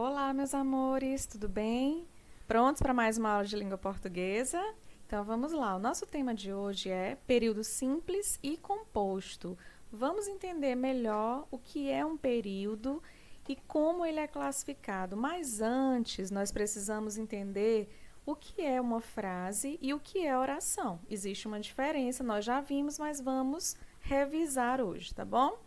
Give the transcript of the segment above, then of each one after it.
Olá, meus amores, tudo bem? Prontos para mais uma aula de língua portuguesa? Então vamos lá, o nosso tema de hoje é período simples e composto. Vamos entender melhor o que é um período e como ele é classificado. Mas antes, nós precisamos entender o que é uma frase e o que é oração. Existe uma diferença, nós já vimos, mas vamos revisar hoje, tá bom?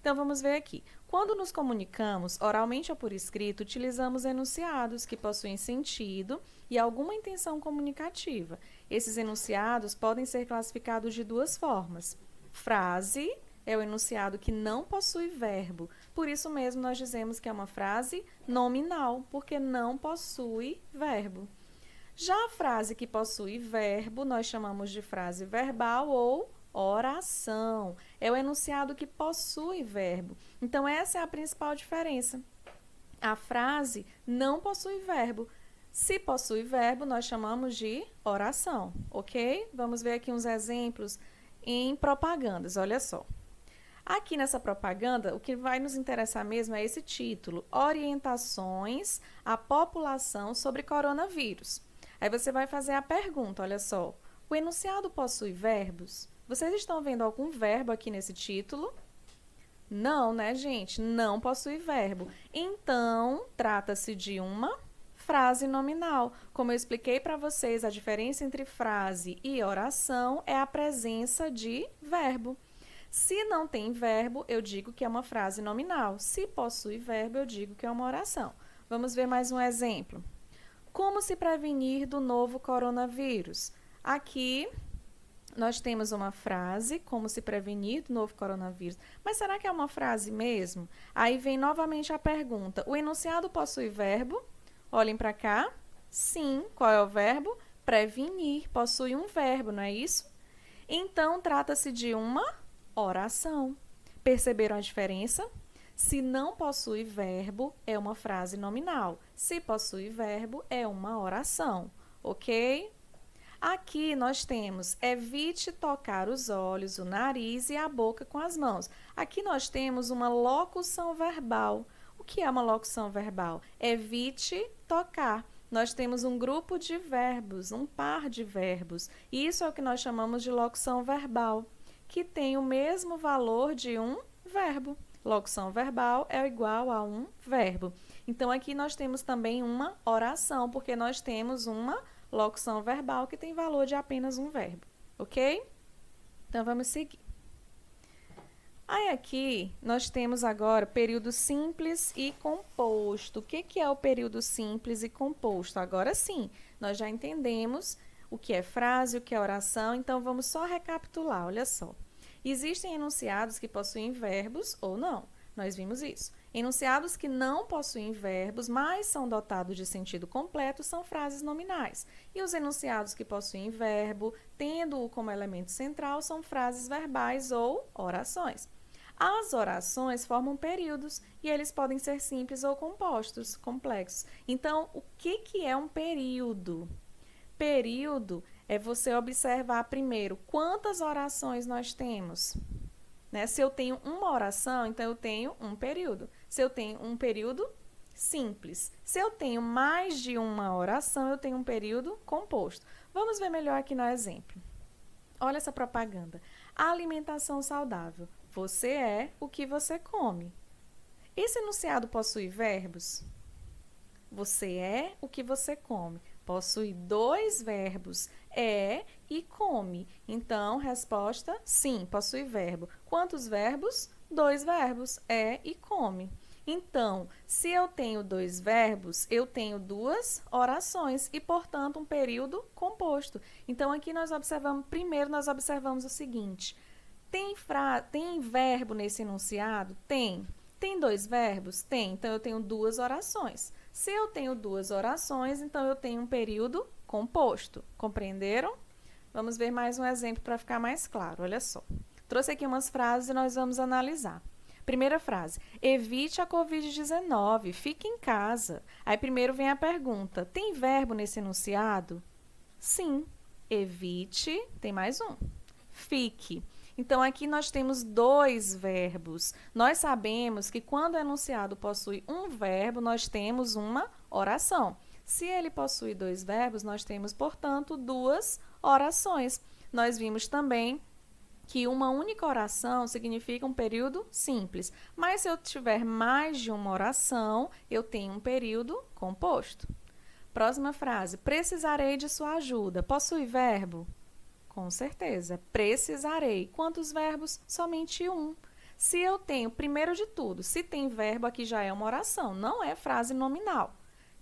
Então, vamos ver aqui. Quando nos comunicamos, oralmente ou por escrito, utilizamos enunciados que possuem sentido e alguma intenção comunicativa. Esses enunciados podem ser classificados de duas formas. Frase é o enunciado que não possui verbo. Por isso mesmo, nós dizemos que é uma frase nominal, porque não possui verbo. Já a frase que possui verbo, nós chamamos de frase verbal ou oração. É o enunciado que possui verbo. Então, essa é a principal diferença. A frase não possui verbo. Se possui verbo, nós chamamos de oração, ok? Vamos ver aqui uns exemplos em propagandas, olha só. Aqui nessa propaganda, o que vai nos interessar mesmo é esse título: Orientações à população sobre coronavírus. Aí você vai fazer a pergunta, olha só, o enunciado possui verbos? Vocês estão vendo algum verbo aqui nesse título? Não, né, gente? Não possui verbo. Então, trata-se de uma frase nominal. Como eu expliquei para vocês, a diferença entre frase e oração é a presença de verbo. Se não tem verbo, eu digo que é uma frase nominal. Se possui verbo, eu digo que é uma oração. Vamos ver mais um exemplo. Como se prevenir do novo coronavírus? Aqui nós temos uma frase, como se prevenir do novo coronavírus. Mas será que é uma frase mesmo? Aí vem novamente a pergunta: o enunciado possui verbo? Olhem para cá. Sim, qual é o verbo? Prevenir, possui um verbo, não é isso? Então, trata-se de uma oração. Perceberam a diferença? Se não possui verbo, é uma frase nominal. Se possui verbo, é uma oração, ok? Aqui nós temos: evite tocar os olhos, o nariz e a boca com as mãos. Aqui nós temos uma locução verbal. O que é uma locução verbal? Evite tocar. Nós temos um grupo de verbos, um par de verbos. Isso é o que nós chamamos de locução verbal, que tem o mesmo valor de um verbo. Locução verbal é igual a um verbo. Então, aqui nós temos também uma oração, porque nós temos uma locução verbal que tem valor de apenas um verbo, ok? Então, vamos seguir. Aí, aqui, nós temos agora período simples e composto. O que é o período simples e composto? Agora sim, nós já entendemos o que é frase, o que é oração, então vamos só recapitular, olha só. Existem enunciados que possuem verbos ou não. Nós vimos isso. Enunciados que não possuem verbos, mas são dotados de sentido completo, são frases nominais. E os enunciados que possuem verbo, tendo-o como elemento central, são frases verbais ou orações. As orações formam períodos e eles podem ser simples ou compostos, complexos. Então, o que é um período? Período é você observar primeiro quantas orações nós temos. Né? Se eu tenho uma oração, então eu tenho um período. Se eu tenho um período simples. Se eu tenho mais de uma oração, eu tenho um período composto. Vamos ver melhor aqui no exemplo. Olha essa propaganda. Alimentação saudável. Você é o que você come. Esse enunciado possui verbos? Você é o que você come. Possui dois verbos, é e come. Então, resposta, sim, possui verbo. Quantos verbos? Dois verbos, é e come. Então, se eu tenho dois verbos, eu tenho duas orações e, portanto, um período composto. Então, aqui primeiro nós observamos o seguinte: tem verbo nesse enunciado? Tem. Tem dois verbos? Tem. Então, eu tenho duas orações. Se eu tenho duas orações, então eu tenho um período composto. Compreenderam? Vamos ver mais um exemplo para ficar mais claro. Olha só. Trouxe aqui umas frases e nós vamos analisar. Primeira frase: evite a Covid-19, fique em casa. Aí primeiro vem a pergunta: tem verbo nesse enunciado? Sim. Evite, tem mais um. Fique. Então, aqui nós temos dois verbos. Nós sabemos que quando o enunciado possui um verbo, nós temos uma oração. Se ele possui dois verbos, nós temos, portanto, duas orações. Nós vimos também que uma única oração significa um período simples. Mas se eu tiver mais de uma oração, eu tenho um período composto. Próxima frase. Precisarei de sua ajuda. Possui verbo? Com certeza. Precisarei. Quantos verbos? Somente um. Se eu tenho, primeiro de tudo, se tem verbo, aqui já é uma oração, não é frase nominal.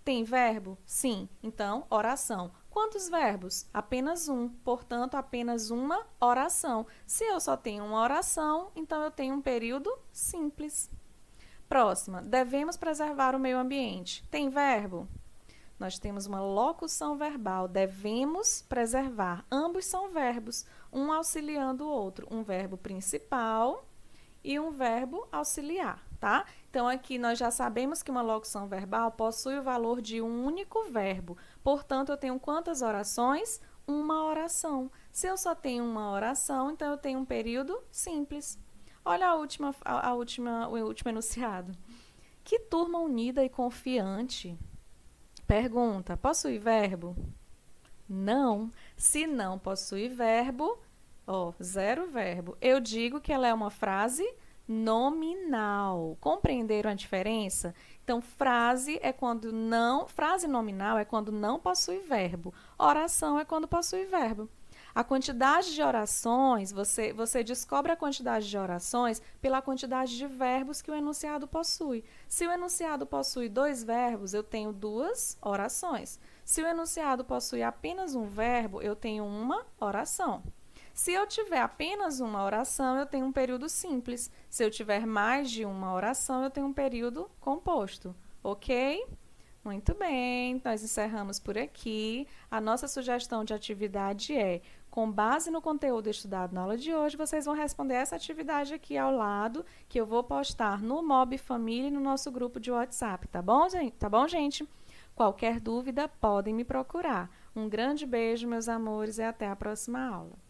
Tem verbo? Sim. Então, oração. Quantos verbos? Apenas um. Portanto, apenas uma oração. Se eu só tenho uma oração, então eu tenho um período simples. Próxima. Devemos preservar o meio ambiente. Tem verbo? Nós temos uma locução verbal, devemos preservar. Ambos são verbos, um auxiliando o outro. Um verbo principal e um verbo auxiliar, tá? Então, aqui nós já sabemos que uma locução verbal possui o valor de um único verbo. Portanto, eu tenho quantas orações? Uma oração. Se eu só tenho uma oração, então eu tenho um período simples. Olha o último enunciado. Que turma unida e confiante. Pergunta, possui verbo? Não. Se não possui verbo, zero verbo. Eu digo que ela é uma frase nominal. Compreenderam a diferença? Então, frase nominal é quando não possui verbo. Oração é quando possui verbo. A quantidade de orações, você descobre a quantidade de orações pela quantidade de verbos que o enunciado possui. Se o enunciado possui dois verbos, eu tenho duas orações. Se o enunciado possui apenas um verbo, eu tenho uma oração. Se eu tiver apenas uma oração, eu tenho um período simples. Se eu tiver mais de uma oração, eu tenho um período composto. Ok? Muito bem, nós encerramos por aqui. A nossa sugestão de atividade é, com base no conteúdo estudado na aula de hoje, vocês vão responder essa atividade aqui ao lado, que eu vou postar no Mob Família e no nosso grupo de WhatsApp, tá bom, gente? Tá bom, gente? Qualquer dúvida, podem me procurar. Um grande beijo, meus amores, e até a próxima aula.